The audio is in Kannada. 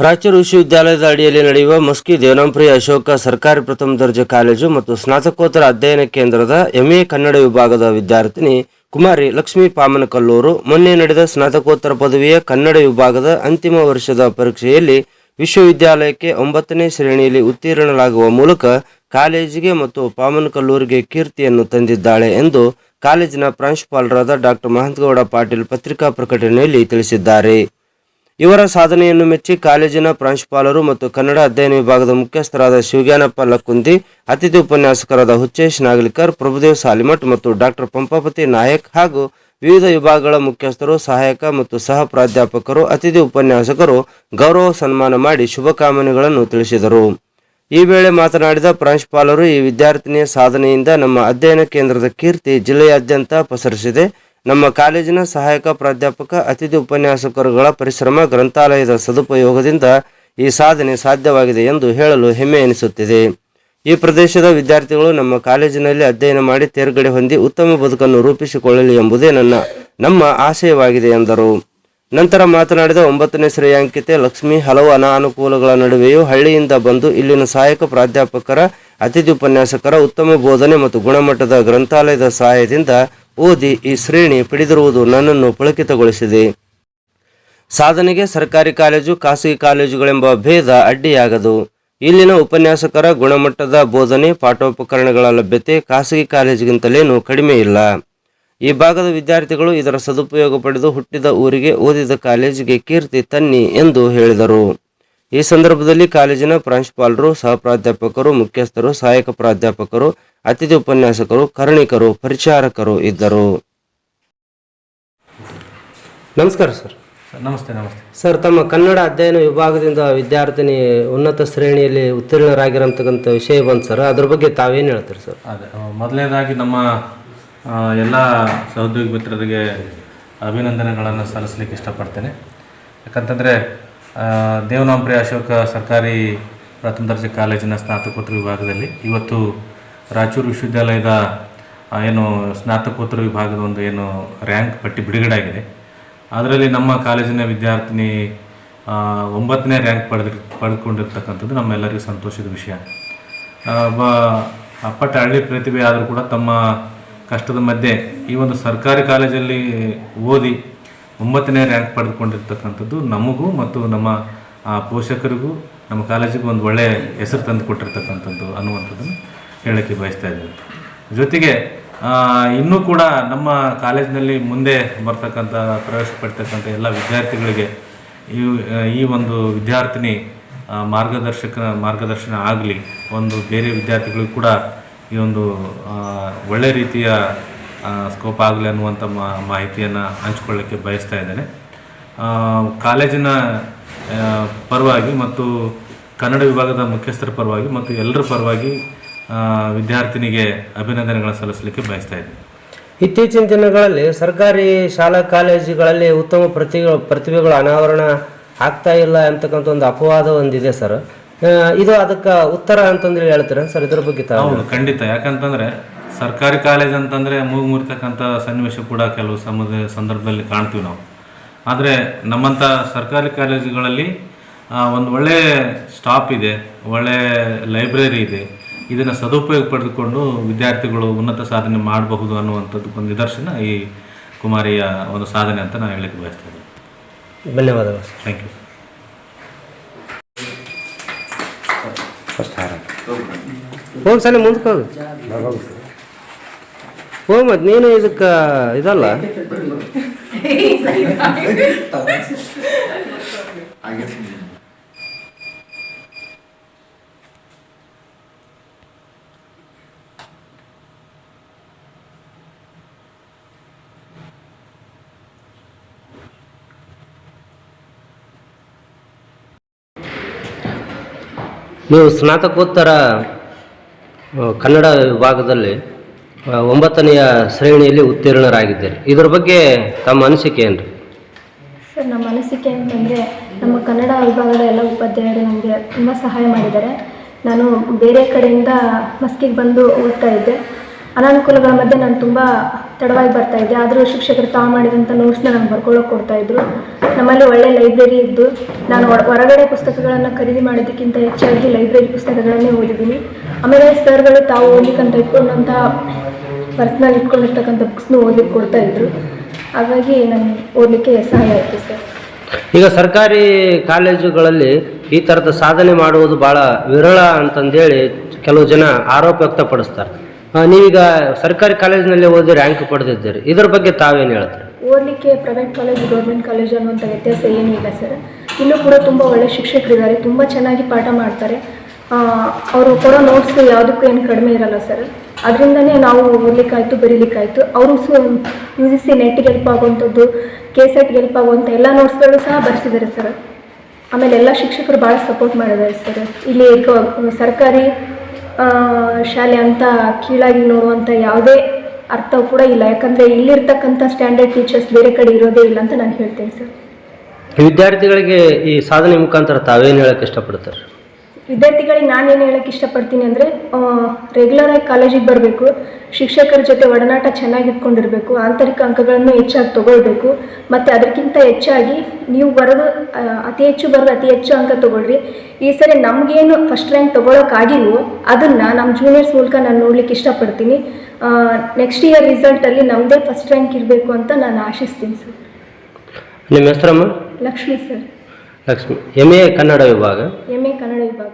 ರಾಯಚೂರು ವಿಶ್ವವಿದ್ಯಾಲಯದ ಅಡಿಯಲ್ಲಿ ನಡೆಯುವ ಮಸ್ಕಿ ದೇವನಾಂಪ್ರಿಯ ಅಶೋಕ ಸರ್ಕಾರಿ ಪ್ರಥಮ ದರ್ಜೆ ಕಾಲೇಜು ಮತ್ತು ಸ್ನಾತಕೋತ್ತರ ಅಧ್ಯಯನ ಕೇಂದ್ರದ ಎಂಎ ಕನ್ನಡ ವಿಭಾಗದ ವಿದ್ಯಾರ್ಥಿನಿ ಕುಮಾರಿ ಲಕ್ಷ್ಮೀ ಪಾಮನಕಲ್ಲೂರು ಮೊನ್ನೆ ನಡೆದ ಸ್ನಾತಕೋತ್ತರ ಪದವಿಯ ಕನ್ನಡ ವಿಭಾಗದ ಅಂತಿಮ ವರ್ಷದ ಪರೀಕ್ಷೆಯಲ್ಲಿ ವಿಶ್ವವಿದ್ಯಾಲಯಕ್ಕೆ 9ನೇ ಶ್ರೇಣಿಯಲ್ಲಿ ಉತ್ತೀರ್ಣರಾಗುವ ಮೂಲಕ ಕಾಲೇಜಿಗೆ ಮತ್ತು ಪಾಮನಕಲ್ಲೂರಿಗೆ ಕೀರ್ತಿಯನ್ನು ತಂದಿದ್ದಾಳೆ ಎಂದು ಕಾಲೇಜಿನ ಪ್ರಾಂಶುಪಾಲರಾದ ಡಾಕ್ಟರ್ ಮಹಂತಗೌಡ ಪಾಟೀಲ್ ಪತ್ರಿಕಾ ಪ್ರಕಟಣೆಯಲ್ಲಿ ತಿಳಿಸಿದ್ದಾರೆ. ಇವರ ಸಾಧನೆಯನ್ನು ಮೆಚ್ಚಿ ಕಾಲೇಜಿನ ಪ್ರಾಂಶುಪಾಲರು ಮತ್ತು ಕನ್ನಡ ಅಧ್ಯಯನ ವಿಭಾಗದ ಮುಖ್ಯಸ್ಥರಾದ ಶಿವಜ್ಞಾನಪ್ಪ ಲಕ್ಕುಂದಿ, ಅತಿಥಿ ಉಪನ್ಯಾಸಕರಾದ ಹುಚ್ಚೇಶ್ ನಾಗಲಿಕರ್, ಪ್ರಭುದೇವ್ ಸಾಲಿಮಠ್ ಮತ್ತು ಡಾಕ್ಟರ್ ಪಂಪಾಪತಿ ನಾಯಕ್ ಹಾಗೂ ವಿವಿಧ ವಿಭಾಗಗಳ ಮುಖ್ಯಸ್ಥರು, ಸಹಾಯಕ ಮತ್ತು ಸಹ ಪ್ರಾಧ್ಯಾಪಕರು, ಅತಿಥಿ ಉಪನ್ಯಾಸಕರು ಗೌರವ ಸನ್ಮಾನ ಮಾಡಿ ಶುಭಕಾಮನೆಗಳನ್ನು ತಿಳಿಸಿದರು. ಈ ವೇಳೆ ಮಾತನಾಡಿದ ಪ್ರಾಂಶುಪಾಲರು, ಈ ವಿದ್ಯಾರ್ಥಿನಿಯ ಸಾಧನೆಯಿಂದ ನಮ್ಮ ಅಧ್ಯಯನ ಕೇಂದ್ರದ ಕೀರ್ತಿ ಜಿಲ್ಲೆಯಾದ್ಯಂತ ಪಸರಿಸಿದೆ. ನಮ್ಮ ಕಾಲೇಜಿನ ಸಹಾಯಕ ಪ್ರಾಧ್ಯಾಪಕ, ಅತಿಥಿ ಉಪನ್ಯಾಸಕರುಗಳ ಪರಿಶ್ರಮ, ಗ್ರಂಥಾಲಯದ ಸದುಪಯೋಗದಿಂದ ಈ ಸಾಧನೆ ಸಾಧ್ಯವಾಗಿದೆ ಎಂದು ಹೇಳಲು ಹೆಮ್ಮೆ ಎನಿಸುತ್ತಿದೆ. ಈ ಪ್ರದೇಶದ ವಿದ್ಯಾರ್ಥಿಗಳು ನಮ್ಮ ಕಾಲೇಜಿನಲ್ಲಿ ಅಧ್ಯಯನ ಮಾಡಿ ತೇರ್ಗಡೆ ಹೊಂದಿ ಉತ್ತಮ ಬದುಕನ್ನು ರೂಪಿಸಿಕೊಳ್ಳಲಿ ಎಂಬುದೇ ನಮ್ಮ ಆಶಯವಾಗಿದೆ ಎಂದರು. ನಂತರ ಮಾತನಾಡಿದ 9ನೇ ಶ್ರೇಯಾಂಕಿತೆ ಲಕ್ಷ್ಮಿ ಹಲವು ಅನಾನುಕೂಲಗಳ ನಡುವೆಯೂ ಹಳ್ಳಿಯಿಂದ ಬಂದು ಇಲ್ಲಿನ ಸಹಾಯಕ ಪ್ರಾಧ್ಯಾಪಕರ, ಅತಿಥಿ ಉಪನ್ಯಾಸಕರ ಉತ್ತಮ ಬೋಧನೆ ಮತ್ತು ಗುಣಮಟ್ಟದ ಗ್ರಂಥಾಲಯದ ಸಹಾಯದಿಂದ ಓದಿ ಈ ಶ್ರೇಣಿ ಪಡೆದಿರುವುದು ನನ್ನನ್ನು ಪುಳಕಿತಗೊಳಿಸಿದೆ. ಸಾಧನೆಗೆ ಸರ್ಕಾರಿ ಕಾಲೇಜು, ಖಾಸಗಿ ಕಾಲೇಜುಗಳೆಂಬ ಭೇದ ಅಡ್ಡಿಯಾಗದು. ಇಲ್ಲಿನ ಉಪನ್ಯಾಸಕರ ಗುಣಮಟ್ಟದ ಬೋಧನೆ, ಪಾಠೋಪಕರಣಗಳ ಲಭ್ಯತೆ ಖಾಸಗಿ ಕಾಲೇಜಿಗಿಂತಲೇನೂ ಕಡಿಮೆ ಇಲ್ಲ. ಈ ಭಾಗದ ವಿದ್ಯಾರ್ಥಿಗಳು ಇದರ ಸದುಪಯೋಗ ಪಡೆದು ಹುಟ್ಟಿದ ಊರಿಗೆ, ಓದಿದ ಕಾಲೇಜಿಗೆ ಕೀರ್ತಿ ತನ್ನಿ ಎಂದು ಹೇಳಿದರು. ಈ ಸಂದರ್ಭದಲ್ಲಿ ಕಾಲೇಜಿನ ಪ್ರಾಂಶುಪಾಲರು, ಸಹ ಪ್ರಾಧ್ಯಾಪಕರು, ಮುಖ್ಯಸ್ಥರು, ಸಹಾಯಕ ಪ್ರಾಧ್ಯಾಪಕರು, ಅತಿಥಿ ಉಪನ್ಯಾಸಕರು, ಕರ್ಣಿಕರು, ಪರಿಚಾರಕರು ಇದ್ದರು. ನಮಸ್ಕಾರ ಸರ್. ನಮಸ್ತೆ. ಸರ್, ತಮ್ಮ ಕನ್ನಡ ಅಧ್ಯಯನ ವಿಭಾಗದಿಂದ ವಿದ್ಯಾರ್ಥಿನಿ ಉನ್ನತ ಶ್ರೇಣಿಯಲ್ಲಿ ಉತ್ತೀರ್ಣರಾಗಿರೋಂತಕ್ಕಂಥ ವಿಷಯ ಬಂತು ಸರ್, ಅದ್ರ ಬಗ್ಗೆ ತಾವೇನು ಹೇಳ್ತೀರಿ ಸರ್? ಅದೇ, ಮೊದಲನೇದಾಗಿ ನಮ್ಮ ಎಲ್ಲ ಸಹೋದ್ಯೋಗಿ ಮಿತ್ರರಿಗೆ ಅಭಿನಂದನೆಗಳನ್ನು ಸಲ್ಲಿಸಲಿಕ್ಕೆ ಇಷ್ಟಪಡ್ತೇನೆ. ಯಾಕಂತಂದರೆ ದೇವನಾಂಪ್ರಿಯ ಅಶೋಕ ಸರ್ಕಾರಿ ಪ್ರಥಮ ದರ್ಜೆ ಕಾಲೇಜಿನ ಸ್ನಾತಕೋತ್ತರ ವಿಭಾಗದಲ್ಲಿ ಇವತ್ತು ರಾಯಚೂರು ವಿಶ್ವವಿದ್ಯಾಲಯದ ಏನು ಸ್ನಾತಕೋತ್ತರ ವಿಭಾಗದ ಒಂದು ಏನು ರ್ಯಾಂಕ್ ಪಟ್ಟಿ ಬಿಡುಗಡೆ ಆಗಿದೆ. ಅದರಲ್ಲಿ ನಮ್ಮ ಕಾಲೇಜಿನ ವಿದ್ಯಾರ್ಥಿನಿ 9ನೇ ರ್ಯಾಂಕ್ ಪಡೆದುಕೊಂಡಿರ್ತಕ್ಕಂಥದ್ದು ನಮ್ಮೆಲ್ಲರಿಗೂ ಸಂತೋಷದ ವಿಷಯ. ಅಪ್ಪಟ ಹಳ್ಳಿ ಪ್ರತಿಭೆ ಆದರೂ ಕೂಡ ತಮ್ಮ ಕಷ್ಟದ ಮಧ್ಯೆ ಈ ಒಂದು ಸರ್ಕಾರಿ ಕಾಲೇಜಲ್ಲಿ ಓದಿ 9ನೇ ರ್ಯಾಂಕ್ ಪಡೆದುಕೊಂಡಿರ್ತಕ್ಕಂಥದ್ದು ನಮಗೂ ಮತ್ತು ನಮ್ಮ ಪೋಷಕರಿಗೂ ನಮ್ಮ ಕಾಲೇಜಿಗೂ ಒಂದು ಒಳ್ಳೆಯ ಹೆಸರು ತಂದು ಕೊಟ್ಟಿರ್ತಕ್ಕಂಥದ್ದು ಅನ್ನುವಂಥದ್ದನ್ನು ಹೇಳೋಕ್ಕೆ ಬಯಸ್ತಾ ಇದ್ದೀವಿ. ಜೊತೆಗೆ ಇನ್ನೂ ಕೂಡ ನಮ್ಮ ಕಾಲೇಜಿನಲ್ಲಿ ಮುಂದೆ ಬರ್ತಕ್ಕಂಥ ಪ್ರವೇಶ ಪಡ್ತಕ್ಕಂಥ ಎಲ್ಲ ವಿದ್ಯಾರ್ಥಿಗಳಿಗೆ ಈ ಒಂದು ವಿದ್ಯಾರ್ಥಿನಿ ಮಾರ್ಗದರ್ಶನ ಆಗಲಿ, ಒಂದು ಬೇರೆ ವಿದ್ಯಾರ್ಥಿಗಳಿಗೂ ಕೂಡ ಈ ಒಂದು ಒಳ್ಳೆಯ ರೀತಿಯ ಸ್ಕೋಪ್ ಆಗಲಿ ಅನ್ನುವಂಥ ಮಾಹಿತಿಯನ್ನು ಹಂಚ್ಕೊಳ್ಳೋಕ್ಕೆ ಬಯಸ್ತಾ ಇದ್ದೇನೆ. ಕಾಲೇಜಿನ ಪರವಾಗಿ ಮತ್ತು ಕನ್ನಡ ವಿಭಾಗದ ಮುಖ್ಯಸ್ಥರ ಪರವಾಗಿ ಮತ್ತು ಎಲ್ಲರ ಪರವಾಗಿ ವಿದ್ಯಾರ್ಥಿನಿಗೆ ಅಭಿನಂದನೆಗಳನ್ನು ಸಲ್ಲಿಸಲಿಕ್ಕೆ ಬಯಸ್ತಾ ಇದ್ದೀನಿ. ಇತ್ತೀಚಿನ ದಿನಗಳಲ್ಲಿ ಸರ್ಕಾರಿ ಶಾಲಾ ಕಾಲೇಜುಗಳಲ್ಲಿ ಉತ್ತಮ ಪ್ರತಿಭೆಗಳ ಅನಾವರಣ ಆಗ್ತಾ ಇಲ್ಲ ಅಂತಕ್ಕಂಥ ಒಂದು ಅಪವಾದ ಒಂದಿದೆ ಸರ್. ಇದು ಅದಕ್ಕೆ ಉತ್ತರ ಅಂತಂದ್ರೆ ಹೇಳ್ತೀರಾ ಸರ್? ಇದ್ರ ಬಗ್ಗೆ ಹೌದು, ಖಂಡಿತ. ಯಾಕಂತಂದರೆ ಸರ್ಕಾರಿ ಕಾಲೇಜ್ ಅಂತಂದರೆ ಮುರಿತಕ್ಕಂಥ ಸನ್ನಿವೇಶ ಕೂಡ ಕೆಲವು ಸಂದರ್ಭದಲ್ಲಿ ಕಾಣ್ತೀವಿ ನಾವು. ಆದರೆ ನಮ್ಮಂಥ ಸರ್ಕಾರಿ ಕಾಲೇಜುಗಳಲ್ಲಿ ಒಂದು ಒಳ್ಳೆಯ ಸ್ಟಾಫ್ ಇದೆ, ಒಳ್ಳೆಯ ಲೈಬ್ರರಿ ಇದೆ. ಇದನ್ನು ಸದುಪಯೋಗ ಪಡೆದುಕೊಂಡು ವಿದ್ಯಾರ್ಥಿಗಳು ಉನ್ನತ ಸಾಧನೆ ಮಾಡಬಹುದು ಅನ್ನುವಂಥದ್ದು ಒಂದು ನಿದರ್ಶನ ಈ ಕುಮಾರಿಯ ಒಂದು ಸಾಧನೆ ಅಂತ ನಾನು ಹೇಳಕ್ಕೆ ಬಯಸ್ತಾ ಇದ್ದೀನಿ. ಧನ್ಯವಾದಗಳು. Thank you. ಹೋಗಿ ಸಲ ಮುಂದಕ್ಕೆ ಹೋಗಿ ಮತ್ತು ನೀನು ಇದಕ್ಕೆ ಇದಲ್ಲ ನೀವು ಸ್ನಾತಕೋತ್ತರ ಕನ್ನಡ ವಿಭಾಗದಲ್ಲಿ 9ನೆಯ ಶ್ರೇಣಿಯಲ್ಲಿ ಉತ್ತೀರ್ಣರಾಗಿದ್ದೀರಿ. ಇದ್ರ ಬಗ್ಗೆ ತಮ್ಮ ಅನಿಸಿಕೆ ಏನು ರೀ? ಸರ್, ನಮ್ಮ ಅನಿಸಿಕೆ ಅಂತಂದರೆ ನಮ್ಮ ಕನ್ನಡ ವಿಭಾಗದ ಎಲ್ಲ ಉಪಾಧ್ಯಾಯರು ನಮಗೆ ತುಂಬ ಸಹಾಯ ಮಾಡಿದ್ದಾರೆ. ನಾನು ಬೇರೆ ಕಡೆಯಿಂದ ಮಸ್ಕಿಗೆ ಬಂದು ಓದ್ತಾ ಇದ್ದೆ. ಅನಾನುಕೂಲಗಳ ಮಧ್ಯೆ ನಾನು ತುಂಬ ತಡವಾಗಿ ಬರ್ತಾಯಿದ್ದೆ. ಆದರೂ ಶಿಕ್ಷಕರು ತಾವು ಮಾಡಿದಂಥ ನೋಟ್ಸ್ನ ನಂಗೆ ಬರ್ಕೊಳ್ಳೋಕೆ ಕೊಡ್ತಾಯಿದ್ರು. ನಮ್ಮಲ್ಲಿ ಒಳ್ಳೆ ಲೈಬ್ರರಿ ಇದ್ದು ನಾನು ಹೊರಗಡೆ ಪುಸ್ತಕಗಳನ್ನು ಖರೀದಿ ಮಾಡೋದಕ್ಕಿಂತ ಹೆಚ್ಚಾಗಿ ಲೈಬ್ರರಿ ಪುಸ್ತಕಗಳನ್ನೇ ಓದಿದ್ದೀನಿ. ಆಮೇಲೆ ಸರ್ಗಳು ತಾವು ಓದಲಿಕ್ಕಂತ ಇಟ್ಕೊಂಡಂಥ ಪರ್ಸ್ನಲ್ ಇಟ್ಕೊಂಡಿರ್ತಕ್ಕಂಥ ಬುಕ್ಸ್ನೂ ಓದಲಿಕ್ಕೆ ಕೊಡ್ತಾಯಿದ್ರು. ಹಾಗಾಗಿ ನನಗೆ ಓದಲಿಕ್ಕೆ ಸಹಾಯ ಆಯಿತು ಸರ್. ಈಗ ಸರ್ಕಾರಿ ಕಾಲೇಜುಗಳಲ್ಲಿ ಈ ಥರದ ಸಾಧನೆ ಮಾಡುವುದು ಭಾಳ ವಿರಳ ಅಂತಂದೇಳಿ ಕೆಲವು ಜನ ಆರೋಪ ವ್ಯಕ್ತಪಡಿಸ್ತಾರೆ. ನೀವೀಗ ಸರ್ಕಾರಿ ಕಾಲೇಜಿನಲ್ಲಿ ಓದಿ ರ್ಯಾಂಕ್ ಪಡೆದಿದ್ದೀರಿ, ಇದರ ಬಗ್ಗೆ ತಾವೇನು ಹೇಳ್ತೀರಿ? ಓದಲಿಕ್ಕೆ ಪ್ರೈವೇಟ್ ಕಾಲೇಜ್ ಗೌರ್ಮೆಂಟ್ ಕಾಲೇಜ್ ಅನ್ನುವಂಥ ವ್ಯತ್ಯಾಸ ಏನೂ ಇಲ್ಲ ಸರ್. ಇಲ್ಲೂ ಕೂಡ ತುಂಬ ಒಳ್ಳೆ ಶಿಕ್ಷಕರಿದ್ದಾರೆ, ತುಂಬ ಚೆನ್ನಾಗಿ ಪಾಠ ಮಾಡ್ತಾರೆ. ಅವರು ಕೊಡೋ ನೋಟ್ಸ್ ಯಾವುದಕ್ಕೂ ಏನು ಕಡಿಮೆ ಇರಲ್ಲ ಸರ್. ಅದರಿಂದನೇ ನಾವು ಓದಲಿಕ್ಕಾಯ್ತು, ಬರೀಲಿಕ್ಕಾಯ್ತು. ಅವರು UGC ನೆಟ್ಟಿಗೆ ಹೆಲ್ಪ್ ಆಗುವಂಥದ್ದು, KSETಗೆ ಹೆಲ್ಪ್ ಆಗುವಂಥ ಎಲ್ಲ ನೋಟ್ಸ್ಗಳು ಸಹ ಬರೆಸಿದ್ದಾರೆ ಸರ್. ಆಮೇಲೆ ಎಲ್ಲ ಶಿಕ್ಷಕರು ಭಾಳ ಸಪೋರ್ಟ್ ಮಾಡಿದ್ದಾರೆ ಸರ್. ಇಲ್ಲಿ ಸರ್ಕಾರಿ ಶಾಲೆ ಅಂತ ಕೀಳಾಗಿ ನೋಡುವಂಥ ಯಾವುದೇ ಅರ್ಥ ಕೂಡ ಇಲ್ಲ. ಯಾಕಂದರೆ ಇಲ್ಲಿರ್ತಕ್ಕಂಥ ಸ್ಟ್ಯಾಂಡರ್ಡ್ ಟೀಚರ್ಸ್ ಬೇರೆ ಕಡೆ ಇರೋದೇ ಇಲ್ಲ ಅಂತ ನಾನು ಹೇಳ್ತೇನೆ ಸರ್. ವಿದ್ಯಾರ್ಥಿಗಳಿಗೆ ಈ ಸಾಧನೆ ಮುಖಾಂತರ ತಾವೇನು ಹೇಳಕ್ಕೆ ಇಷ್ಟಪಡ್ತಾರೆ? ವಿದ್ಯಾರ್ಥಿಗಳಿಗೆ ನಾನೇನು ಹೇಳೋಕ್ಕೆ ಇಷ್ಟಪಡ್ತೀನಿ ಅಂದರೆ ರೆಗ್ಯುಲರಾಗಿ ಕಾಲೇಜಿಗೆ ಬರಬೇಕು, ಶಿಕ್ಷಕರ ಜೊತೆ ಒಡನಾಟ ಚೆನ್ನಾಗಿ ಇಟ್ಕೊಂಡಿರಬೇಕು, ಆಂತರಿಕ ಅಂಕಗಳನ್ನು ಹೆಚ್ಚಾಗಿ ತೊಗೊಳ್ಬೇಕು. ಮತ್ತು ಅದಕ್ಕಿಂತ ಹೆಚ್ಚಾಗಿ ನೀವು ಬರೋದು ಅತಿ ಹೆಚ್ಚು ಅಂಕ ತೊಗೊಳ್ರಿ. ಈ ಸರಿ ನಮಗೇನು ಫಸ್ಟ್ ರ್ಯಾಂಕ್ ತೊಗೊಳೋಕ್ಕಾಗಿಲ್ವೋ ಅದನ್ನು ನಮ್ಮ ಜೂನಿಯರ್ಸ್ ಮೂಲಕ ನಾನು ನೋಡ್ಲಿಕ್ಕೆ ಇಷ್ಟಪಡ್ತೀನಿ. ನೆಕ್ಸ್ಟ್ ಇಯರ್ ರಿಸಲ್ಟಲ್ಲಿ ನಮ್ಮದೇ ಫಸ್ಟ್ ರ್ಯಾಂಕ್ ಇರಬೇಕು ಅಂತ ನಾನು ಆಶಿಸ್ತೀನಿ ಸರ್. ನಿಮ್ಮ ಹೆಸರಮ್ಮ? ಲಕ್ಷ್ಮಿ ಸರ್. ಲಕ್ಷ್ಮಿ. MA ಕನ್ನಡ ವಿಭಾಗ. MA ಕನ್ನಡ ವಿಭಾಗ.